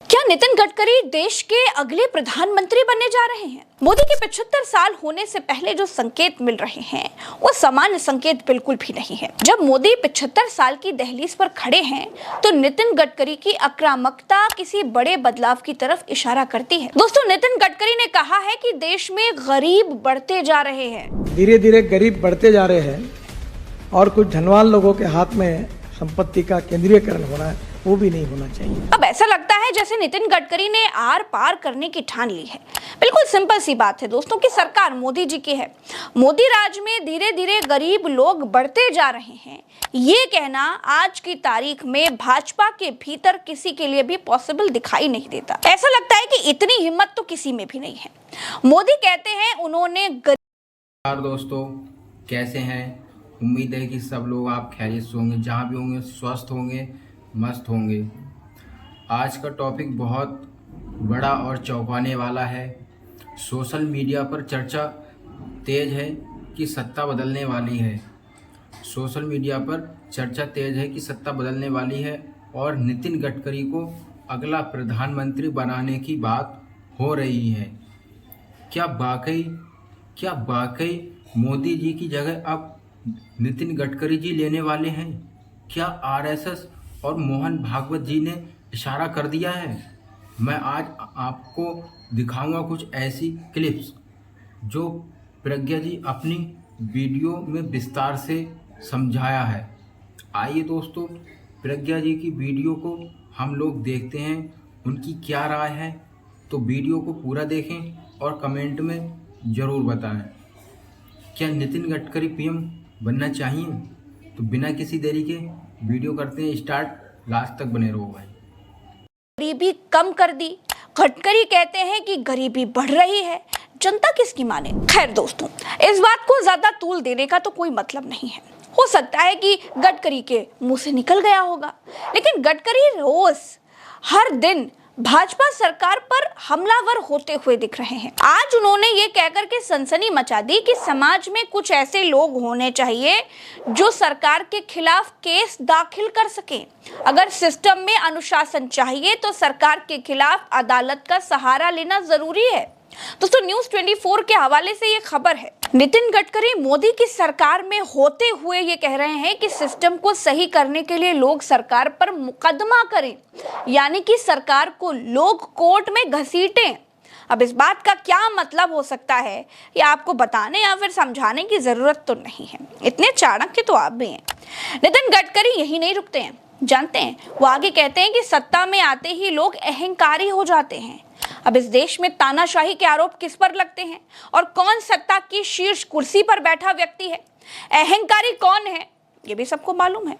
क्या नितिन गडकरी देश के अगले प्रधानमंत्री बनने जा रहे हैं? मोदी के 75 साल होने से पहले जो संकेत मिल रहे हैं वो सामान्य संकेत बिल्कुल भी नहीं है। जब मोदी 75 साल की दहलीज पर खड़े हैं तो नितिन गडकरी की आक्रामकता किसी बड़े बदलाव की तरफ इशारा करती है। दोस्तों, नितिन गडकरी ने कहा है कि देश में गरीब बढ़ते जा रहे हैं। धीरे धीरे गरीब बढ़ते जा रहे हैं और कुछ धनवान लोगों के हाथ में संपत्ति का केंद्रीयकरण हो रहा है, वो भी नहीं होना चाहिए। अब ऐसा लगता है जैसे नितिन गडकरी ने आर पार करने की ठान ली है। बिल्कुल सिंपल सी बात है दोस्तों कि सरकार मोदी जी की है। मोदी राज में धीरे धीरे गरीब लोग बढ़ते जा रहे हैं, ये कहना आज की तारीख में भाजपा के भीतर किसी के लिए भी पॉसिबल दिखाई नहीं देता। ऐसा लगता है कि इतनी हिम्मत तो किसी में भी नहीं है। मोदी कहते हैं उन्होंने दोस्तों, कैसे हैं? उम्मीद है कि सब लोग आप खैरियत से होंगे, जहाँ भी होंगे स्वस्थ होंगे, मस्त होंगे। आज का टॉपिक बहुत बड़ा और चौंकाने वाला है। सोशल मीडिया पर चर्चा तेज है कि सत्ता बदलने वाली है। सोशल मीडिया पर चर्चा तेज है कि सत्ता बदलने वाली है और नितिन गडकरी को अगला प्रधानमंत्री बनाने की बात हो रही है। क्या वाकई मोदी जी की जगह अब नितिन गडकरी जी लेने वाले हैं? क्या आरएसएस और मोहन भागवत जी ने इशारा कर दिया है? मैं आज आपको दिखाऊंगा कुछ ऐसी क्लिप्स जो प्रज्ञा जी अपनी वीडियो में विस्तार से समझाया है। आइए दोस्तों, प्रज्ञा जी की वीडियो को हम लोग देखते हैं, उनकी क्या राय है। तो वीडियो को पूरा देखें और कमेंट में ज़रूर बताएं। क्या नितिन गडकरी पीएम बनना चाहिए? तो बिना किसी देरी के वीडियो करते हैं स्टार्ट, लास्ट तक बने रहो भाई। गरीबी कम कर दी। गडकरी कहते हैं कि गरीबी बढ़ रही है, जनता किसकी माने? खैर दोस्तों, इस बात को ज्यादा तूल देने का तो कोई मतलब नहीं है। हो सकता है कि गडकरी के मुंह से निकल गया होगा, लेकिन गडकरी रोज हर दिन भाजपा सरकार पर हमलावर होते हुए दिख रहे हैं। आज उन्होंने ये कहकर के सनसनी मचा दी कि समाज में कुछ ऐसे लोग होने चाहिए जो सरकार के खिलाफ केस दाखिल कर सकें। अगर सिस्टम में अनुशासन चाहिए तो सरकार के खिलाफ अदालत का सहारा लेना जरूरी है। दोस्तों, न्यूज़ 24 के हवाले से ये खबर है। नितिन गडकरी मोदी की सरकार में होते हुए ये कह रहे हैं कि सिस्टम को सही करने के लिए लोग सरकार पर मुकदमा करें, यानी कि सरकार को लोग कोर्ट में घसीटें। अब इस बात का क्या मतलब हो सकता है ये आपको बताने या फिर समझाने की जरूरत तो नहीं है, इतने चाणक्य तो आप भी हैं। नितिन गडकरी यही नहीं रुकते हैं, जानते हैं वो आगे कहते हैं कि सत्ता में आते ही लोग अहंकारी हो जाते हैं। अब इस देश में तानाशाही के आरोप किस पर लगते हैं और कौन सत्ता की शीर्ष कुर्सी पर बैठा व्यक्ति है? अहंकारी कौन है ये भी सबको मालूम है।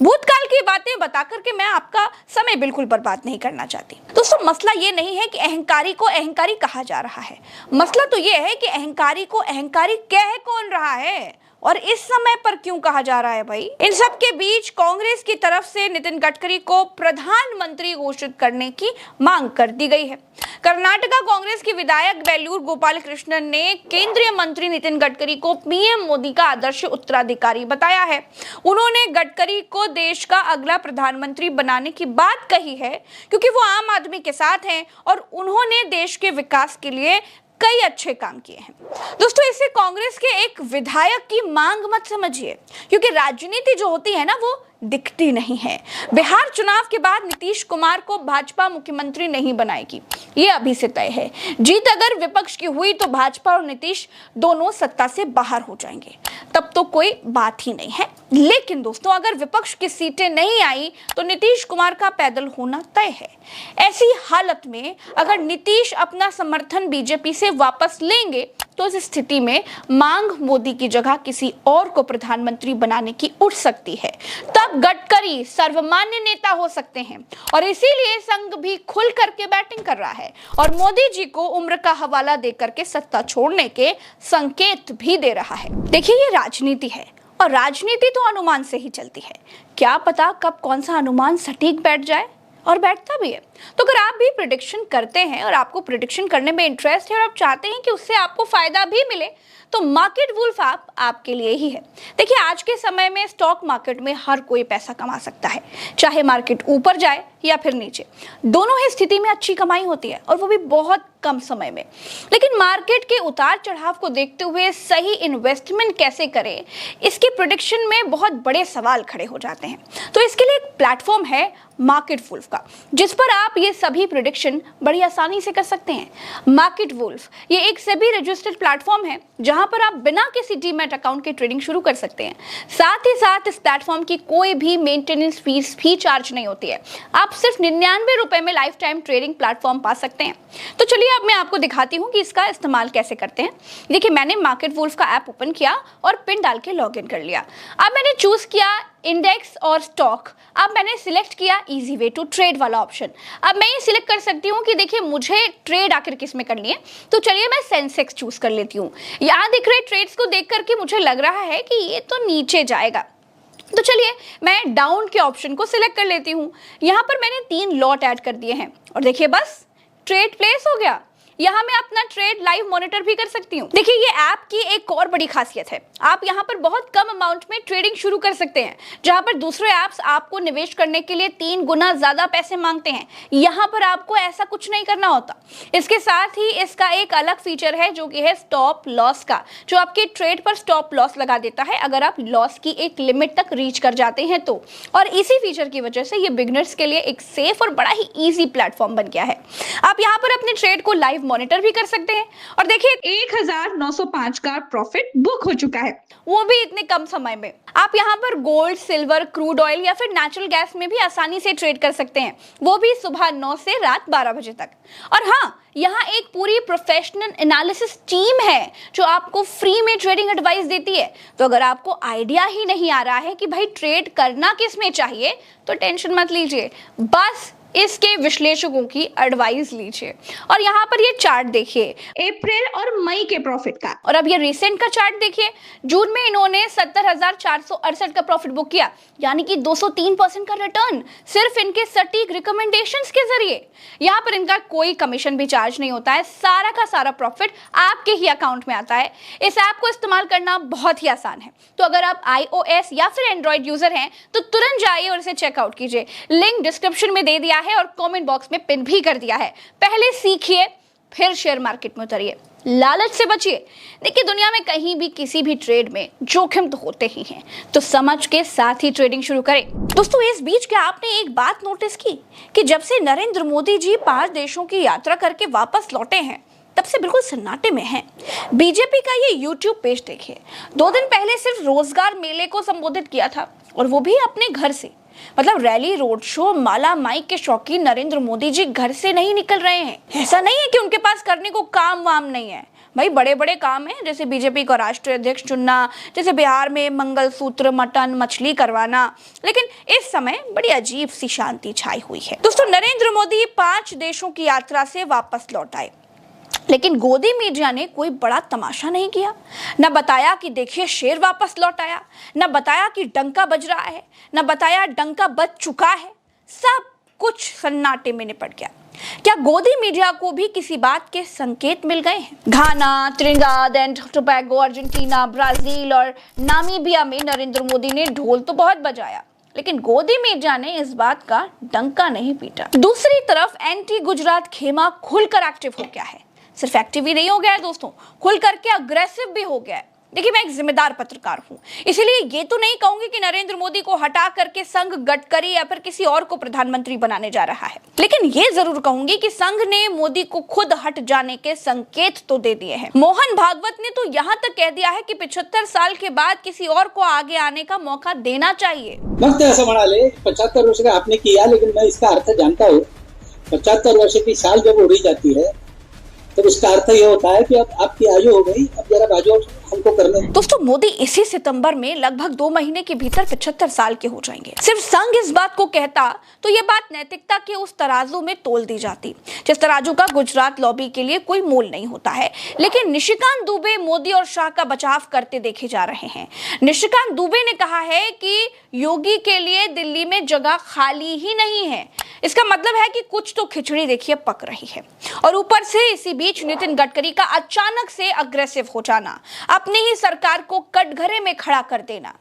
भूतकाल की बातें बता करके मैं आपका समय बिल्कुल बर्बाद नहीं करना चाहती। दोस्तों, मसला ये नहीं है कि अहंकारी को अहंकारी कहा जा रहा है, मसला तो ये है कि अहंकारी को अहंकारी कह कौन रहा है और इस समय पर क्यों कहा जा रहा है भाई। इन सब के बीच कांग्रेस की तरफ से नितिन गडकरी को प्रधानमंत्री घोषित करने की मांग कर दी गई है। कर्नाटका कांग्रेस के विधायक बेल्लूर गोपाल कृष्णन ने केंद्रीय मंत्री नितिन गडकरी को पीएम मोदी का आदर्श उत्तराधिकारी बताया है। उन्होंने गडकरी को देश का अगला प्रधानमंत्री बनाने की बात कही है क्योंकि वो आम आदमी के साथ हैं और उन्होंने देश के विकास के लिए कई अच्छे काम किए हैं। दोस्तों, इसे कांग्रेस के एक विधायक की मांग मत समझिए, क्योंकि राजनीति जो होती है ना वो दिखती नहीं है। बिहार चुनाव के बाद नीतीश कुमार को भाजपा मुख्यमंत्री नहीं बनाएगी, ये अभी से तय है। जीत अगर विपक्ष की हुई तो भाजपा और नीतीश दोनों सत्ता से बाहर हो जाएंगे, तब तो कोई बात ही नहीं है। लेकिन दोस्तों, अगर विपक्ष की सीटें नहीं आई तो नीतीश कुमार का पैदल होना तय है। ऐसी हालत में अगर नीतीश अपना समर्थन बीजेपी से वापस लेंगे तो इस स्थिति में मांग मोदी की जगह किसी और को प्रधानमंत्री बनाने की उठ सकती है। तब गडकरी सर्वमान्य नेता हो सकते हैं और इसीलिए संघ भी खुल करके बैटिंग कर रहा है और मोदी जी को उम्र का हवाला देकर के सत्ता छोड़ने के संकेत भी दे रहा है। देखिए, ये राजनीति है और राजनीति तो अनुमान से ही चलती है। क्या पता कब कौन सा अनुमान सटीक बैठ जाए, और बैठता भी है। तो अगर आप भी प्रिडिक्शन करते हैं और आपको प्रिडिक्शन करने में इंटरेस्ट है और आप चाहते हैं कि उससे आपको फायदा भी मिले, तो मार्केट वुल्फ ऐप आपके लिए ही है। देखिए, आज के समय में स्टॉक मार्केट में हर कोई पैसा कमा सकता है, चाहे मार्केट ऊपर जाए या फिर नीचे। दोनों ही स्थिति में अच्छी कमाई होती है और वो भी बहुत कम समय में। लेकिन मार्केट के उतार चढ़ाव को देखते हुए सही इन्वेस्टमेंट कैसे करें, इसके प्रेडिक्शन में बहुत बड़े सवाल खड़े हो जाते हैं। तो इसके लिए एक प्लेटफॉर्म है मार्केट वुल्फ का, जिस पर आप ये सभी प्रेडिक्शन बड़ी आसानी से कर सकते हैं। मार्केट वुल्फ ये एक सेबी रजिस्टर्ड प्लेटफॉर्म है जहां पर आप बिना किसी डीमैट अकाउंट के ट्रेडिंग शुरू कर सकते हैं। साथ ही साथ इस प्लेटफॉर्म की कोई भी मेंटेनेंस फीस भी चार्ज नहीं होती है। आप सिर्फ 99 रुपए में लाइफ टाइम ट्रेडिंग प्लेटफॉर्म पा सकते हैं। तो चलिए अब मैं आपको दिखाती हूँ कि इसका इस्तेमाल कैसे करते हैं। देखिए, मैंने मार्केट वुल्फ का ऐप ओपन किया और पिन डाल के लॉग इन कर लिया। अब मैंने चूज किया इंडेक्स और स्टॉक। अब मैंने सिलेक्ट किया इजी वे टू ट्रेड वाला ऑप्शन। अब मैं ये सिलेक्ट कर सकती हूँ कि देखिए मुझे ट्रेड आखिर किस में करनी है। तो चलिए मैं सेंसेक्स चूज कर लेती हूँ। यहाँ दिख रहे ट्रेड्स को देख करके मुझे लग रहा है कि ये तो नीचे जाएगा, तो चलिए मैं डाउन के ऑप्शन को सिलेक्ट कर लेती हूँ। यहाँ पर मैंने 3 लॉट ऐड कर दिए हैं और देखिए बस ट्रेड प्लेस हो गया। यहाँ मैं अपना ट्रेड लाइव मॉनिटर भी कर सकती हूँ। देखिए, ये ऐप की एक और बड़ी खासियत है, आप यहाँ पर बहुत कम अमाउंट में ट्रेडिंग शुरू कर सकते हैं, जहाँ पर दूसरे ऐप्स आपको निवेश करने के लिए 3 गुना ज्यादा पैसे मांगते हैं। यहाँ पर आपको ऐसा कुछ नहीं करना होता। इसके साथ ही इसका एक अलग फीचर है जो कि है स्टॉप लॉस का, जो आपके ट्रेड पर स्टॉप लॉस लगा देता है अगर आप लॉस की एक लिमिट तक रीच कर जाते हैं तो। और इसी फीचर की वजह से ये बिगनर्स के लिए एक सेफ और बड़ा ही ईजी प्लेटफॉर्म बन गया है। आप यहाँ पर अपने ट्रेड को लाइव मॉनिटर भी कर सकते हैं और देखिए 1905 का प्रॉफिट बुक हो चुका है, वो भी इतने कम समय में। आप यहाँ पर गोल्ड, सिल्वर, क्रूड ऑयल या फिर नेचुरल गैस में भी आसानी से ट्रेड कर सकते हैं, वो भी सुबह 9 से रात 12 बजे तक। और हाँ, यहाँ एक पूरी प्रोफेशनल एनालिसिस टीम है जो आपको फ्री में ट्रेडिंग एडवाइस देती है। तो अगर आपको आइडिया ही नहीं आ रहा है कि भाई ट्रेड करना किस में चाहिए, तो टेंशन मत लीजिए, बस इसके विश्लेषकों की एडवाइस लीजिए। और यहाँ पर ये चार्ट देखिए अप्रैल और मई के प्रॉफिट का, और अब ये रिसेंट का चार्ट देखिए। जून में इन्होंने 70,468 का प्रॉफिट बुक किया, यानी कि 203% का रिटर्न सिर्फ इनके सटीक रिकमेंडेशंस के जरिए। यहाँ पर इनका कोई कमीशन भी चार्ज नहीं होता है, सारा का सारा प्रॉफिट आपके ही अकाउंट में आता है। इस ऐप को इस्तेमाल करना बहुत ही आसान है। तो अगर आप iOS या फिर एंड्रॉइड यूजर हैं तो तुरंत जाइए और इसे चेकआउट कीजिए। लिंक डिस्क्रिप्शन में दे दिया है और कमेंट बॉक्स में पिन भी कर दिया है। पहले सीखिए, फिर शेयर मार्केट में उतरिए, लालच से बचिए। देखिए, दुनिया में कहीं भी किसी भी ट्रेड में जोखिम तो होते ही हैं, तो समझ के साथ ही ट्रेडिंग शुरू करें। दोस्तों, इस बीच क्या आपने एक बात नोटिस की कि जब से नरेंद्र मोदी जी 5 देशों की यात्रा करके वापस लौटे हैं, तब से बिल्कुल सन्नाटे में हैं। बीजेपी का ये YouTube पेज देखिए, 2 दिन पहले सिर्फ रोजगार मेले को संबोधित किया था, और वो भी अपने घर से। मतलब रैली, रोड शो, माला माइक के शौकीन नरेंद्र मोदी जी घर से नहीं निकल रहे हैं। ऐसा नहीं है कि उनके पास करने को काम वाम नहीं है, भाई बड़े बड़े काम हैं, जैसे बीजेपी का राष्ट्रीय अध्यक्ष चुनना, जैसे बिहार में मंगलसूत्र, मटन, मछली करवाना। लेकिन इस समय बड़ी अजीब सी शांति छाई हुई है। दोस्तों, नरेंद्र मोदी 5 देशों की यात्रा से वापस लौट आए, लेकिन गोदी मीडिया ने कोई बड़ा तमाशा नहीं किया। न बताया कि देखिए शेर वापस लौट आया, न बताया कि डंका बज रहा है, न बताया डंका बज चुका है। सब कुछ सन्नाटे में निपट गया। क्या गोदी मीडिया को भी किसी बात के संकेत मिल गए हैं? Ghana, Trinidad and Tobago, Argentina, Brazil और नामीबिया में नरेंद्र मोदी ने ढोल तो बहुत बजाया, लेकिन गोदी मीडिया ने इस बात का डंका नहीं पीटा। दूसरी तरफ एंटी गुजरात खेमा खुलकर एक्टिव हो गया है। सिर्फ एक्टिव ही नहीं हो गया है दोस्तों, खुल करके अग्रेसिव भी हो गया है। देखिए, मैं एक जिम्मेदार पत्रकार हूं, इसीलिए ये तो नहीं कहूंगी कि नरेंद्र मोदी को हटा करके संघ गडकरी या फिर किसी और को प्रधानमंत्री बनाने जा रहा है, लेकिन ये जरूर कहूंगी कि संघ ने मोदी को खुद हट जाने के संकेत तो दे दिए हैं। मोहन भागवत ने तो यहाँ तक कह दिया है कि 75 साल के बाद किसी और को आगे आने का मौका देना चाहिए। मग असं म्हणाले 75 वर्ष का आपने किया, लेकिन मैं इसका अर्थ जानता हूँ। 75 वर्ष की साल जब उड़ी जाती है तो उसका अर्थ ये होता है कि अब आपकी आयु हो गई, अब जरा बाजू उनको करने। दोस्तों, मोदी इसी सितंबर में लगभग 2 महीने के भीतर 75 साल के हो जाएंगे। सिर्फ संघ इस बात को कहता तो ये बात नैतिकता के उस तराजू में तोल दी जाती जिस तराजू का गुजरात लॉबी के लिए कोई मोल नहीं होता है। लेकिन निशिकांत दुबे मोदी और शाह का बचाव करते देखे जा रहे हैं। निशिकांत दुबे ने कहा है कि योगी के लिए दिल्ली में जगह खाली ही नहीं है। इसका मतलब है कि कुछ तो खिचड़ी देखिए पक रही है। और ऊपर से इसी बीच नितिन गडकरी का अचानक से अग्रेसिव हो जाना, अपनी ही सरकार को कटघरे में खड़ा कर देना।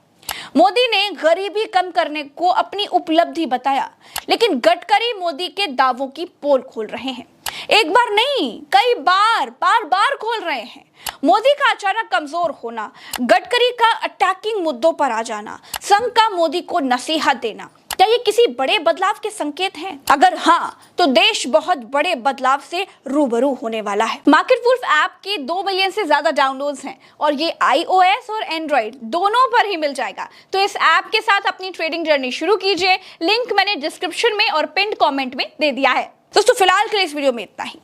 मोदी ने गरीबी कम करने को अपनी उपलब्धि बताया, लेकिन गडकरी मोदी के दावों की पोल खोल रहे हैं। एक बार नहीं, कई बार बार खोल रहे हैं। मोदी का अचानक कमजोर होना, गडकरी का अटैकिंग मुद्दों पर आ जाना, संघ का मोदी को नसीहत देना, क्या ये किसी बड़े बदलाव के संकेत हैं? अगर हाँ, तो देश बहुत बड़े बदलाव से रूबरू होने वाला है। मार्केट वुल्फ ऐप के 2 मिलियन से ज्यादा डाउनलोड्स हैं और ये iOS और एंड्रॉइड दोनों पर ही मिल जाएगा। तो इस ऐप के साथ अपनी ट्रेडिंग जर्नी शुरू कीजिए। लिंक मैंने डिस्क्रिप्शन में और पिन कमेंट में दे दिया है। दोस्तों, फिलहाल के लिए इस वीडियो में इतना ही।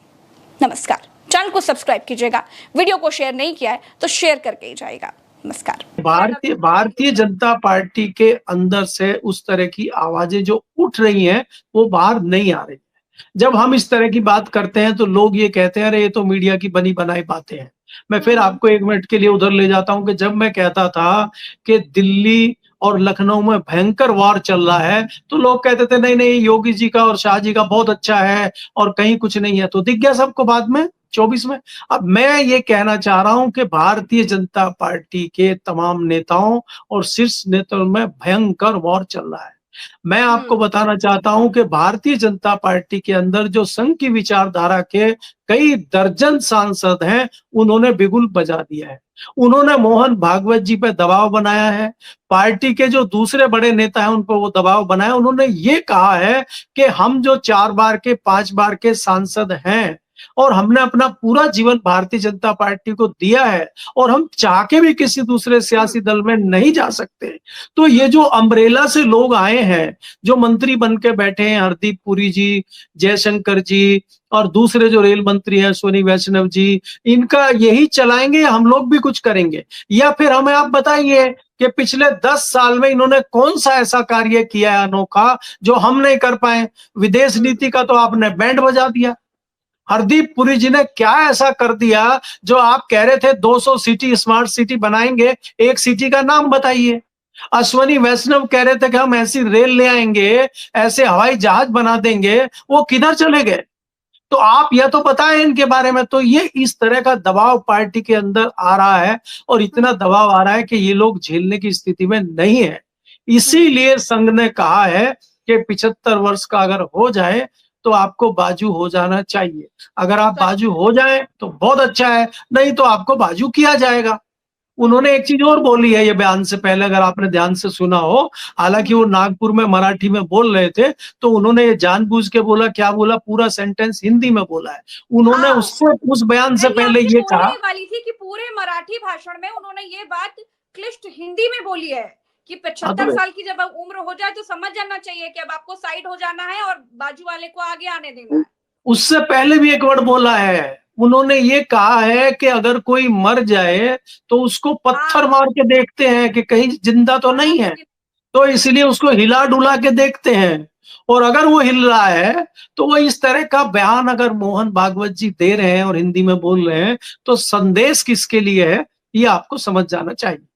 नमस्कार। चैनल को सब्सक्राइब कीजिएगा। वीडियो को शेयर नहीं किया है तो शेयर करके ही जाएगा। नमस्कार। भारतीय जनता पार्टी के अंदर से उस तरह की आवाजें जो उठ रही हैं वो बाहर नहीं आ रही है। जब हम इस तरह की बात करते हैं तो लोग ये कहते हैं अरे ये तो मीडिया की बनी बनाई बातें हैं। मैं फिर आपको 1 मिनट के लिए उधर ले जाता हूं कि जब मैं कहता था कि दिल्ली और लखनऊ में भयंकर वार चल रहा है तो लोग कहते थे नहीं नहीं, योगी जी का और शाह जी का बहुत अच्छा है और कहीं कुछ नहीं है। तो दिख गया सबको बाद में 24 में। अब मैं ये कहना चाह रहा हूं कि भारतीय जनता पार्टी के तमाम नेताओं और शीर्ष नेताओं में भयंकर वॉर चल रहा है। मैं आपको बताना चाहता हूं कि भारतीय जनता पार्टी के अंदर जो संघ की विचारधारा के कई दर्जन सांसद हैं, उन्होंने बिगुल बजा दिया है। उन्होंने मोहन भागवत जी पे दबाव बनाया है। पार्टी के जो दूसरे बड़े नेता हैं उन पर वो दबाव बनाया। उन्होंने ये कहा है कि हम जो 4 बार के 5 बार के सांसद हैं और हमने अपना पूरा जीवन भारतीय जनता पार्टी को दिया है और हम चाह के भी किसी दूसरे सियासी दल में नहीं जा सकते। तो ये जो अम्ब्रेला से लोग आए हैं, जो मंत्री बन के बैठे हैं, हरदीप पुरी जी, जयशंकर जी और दूसरे जो रेल मंत्री हैं अश्विनी वैष्णव जी, इनका यही चलाएंगे, हम लोग भी कुछ करेंगे? या फिर हमें आप बताइए कि पिछले 10 साल में इन्होंने कौन सा ऐसा कार्य किया है अनोखा जो हम नहीं कर पाए? विदेश नीति का तो आपने बैंड बजा दिया। हरदीप पुरी जी ने क्या ऐसा कर दिया जो आप कह रहे थे 200 सिटी स्मार्ट सिटी बनाएंगे, एक सिटी का नाम बताइए। अश्विनी वैष्णव कह रहे थे कि हम ऐसी रेल ले आएंगे, ऐसे हवाई जहाज बना देंगे, वो किधर चले गए? तो आप यह तो बताएं इनके बारे में। तो ये इस तरह का दबाव पार्टी के अंदर आ रहा है और इतना दबाव आ रहा है कि ये लोग झेलने की स्थिति में नहीं है। इसीलिए संघ ने कहा है कि 75 वर्ष का अगर हो जाए तो आपको बाजू हो जाना चाहिए। अगर आप बाजू हो जाए तो बहुत अच्छा है, नहीं तो आपको बाजू किया जाएगा। उन्होंने एक चीज और बोली है ये बयान से पहले, अगर आपने ध्यान से सुना हो, हालांकि वो नागपुर में मराठी में बोल रहे थे तो उन्होंने ये जानबूझ के बोला, क्या बोला, पूरा सेंटेंस हिंदी में बोला है। उन्होंने उससे उस बयान से पहले ये कहा वाली थी कि पूरे मराठी भाषण में उन्होंने ये बात क्लिष्ट हिंदी में बोली है कि 75 साल की जब उम्र हो जाए तो समझ जाना चाहिए कि अब आपको साइड हो जाना है और बाजू वाले को आगे आने देना है। उससे पहले भी एक वर्ड बोला है, उन्होंने ये कहा है कि अगर कोई मर जाए तो उसको पत्थर मार के देखते हैं कि कहीं जिंदा तो नहीं है, तो इसलिए उसको हिला डुला के देखते हैं। और अगर वो हिल रहा है तो वो इस तरह का बयान अगर मोहन भागवत जी दे रहे हैं और हिंदी में बोल रहे हैं तो संदेश किसके लिए है ये आपको समझ जाना चाहिए।